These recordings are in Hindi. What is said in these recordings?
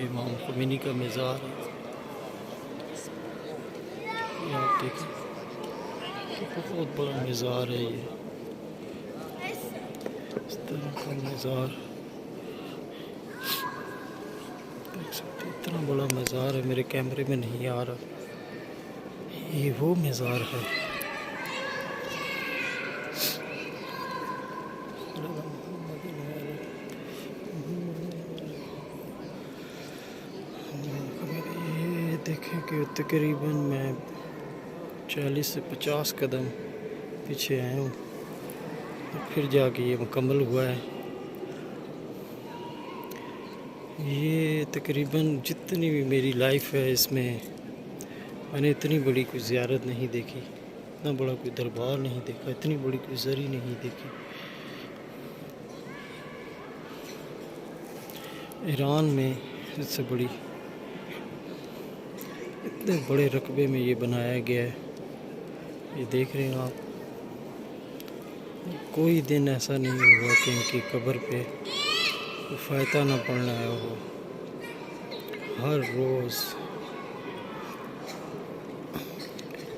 इमाम ख़ुमैनी का मज़ार है। ये आप देखें, बहुत बड़ा मज़ार है ये, इस तरह का मज़ार देख सकते हैं। इतना बड़ा मज़ार है, मेरे कैमरे में नहीं आ रहा। ये वो मज़ार है। ये देखें कि तकरीबन मैं 40 से 50 कदम पीछे आया हूँ, फिर जाके ये मुकम्मल हुआ है। ये तकरीबन जितनी भी मेरी लाइफ है इसमें मैंने इतनी बड़ी कोई ज़ियारत नहीं देखी, इतना बड़ा कोई दरबार नहीं देखा, इतनी बड़ी कोई ज़री नहीं देखी। ईरान में इससे बड़ी, इतने बड़े रकबे में ये बनाया गया है। ये देख रहे हैं आप, कोई दिन ऐसा नहीं हुआ कि इनकी कब्र पे फ़ायदा ना पड़ना आया हो। हर रोज़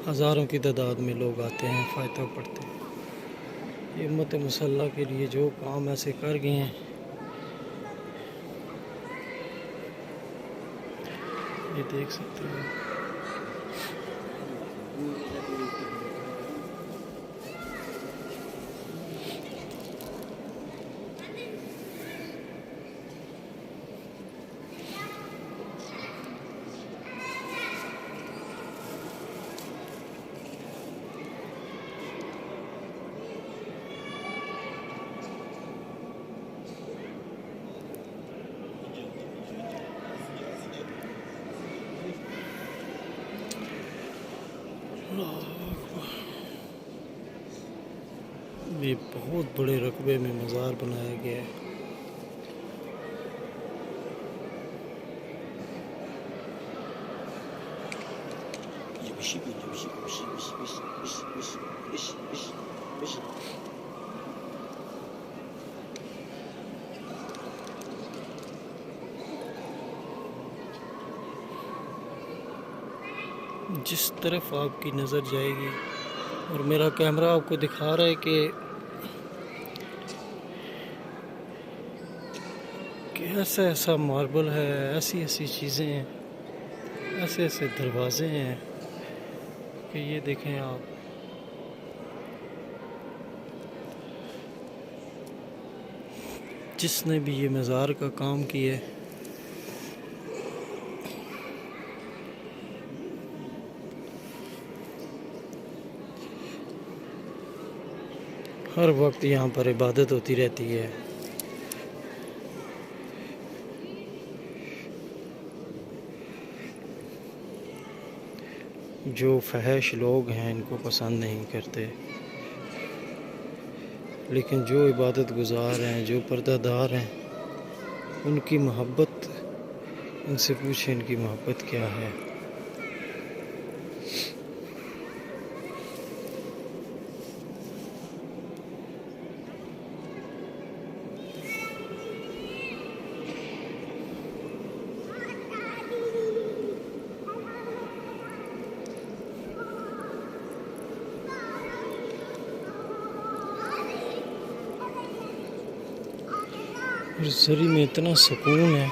हज़ारों की तादाद में लोग आते हैं, फ़ायदा पढ़ते हैं। ये उम्मत मुसल्लह के लिए जो काम ऐसे कर गए हैं, ये देख सकते हैं। ये बहुत बड़े रकबे में मज़ार बनाया गया है। जिस तरफ आपकी नज़र जाएगी, और मेरा कैमरा आपको दिखा रहा है कि ऐसा ऐसा मार्बल है, ऐसी ऐसी चीज़ें हैं, ऐसे ऐसे दरवाज़े हैं कि ये देखें आप। जिसने भी ये मज़ार का काम किया है, हर वक्त यहाँ पर इबादत होती रहती है। जो फहश लोग हैं इनको पसंद नहीं करते, लेकिन जो इबादत गुज़ार हैं, जो पर्दादार हैं, उनकी मोहब्बत, उनसे पूछें इनकी मोहब्बत क्या है। और ज़री में इतना सुकून है।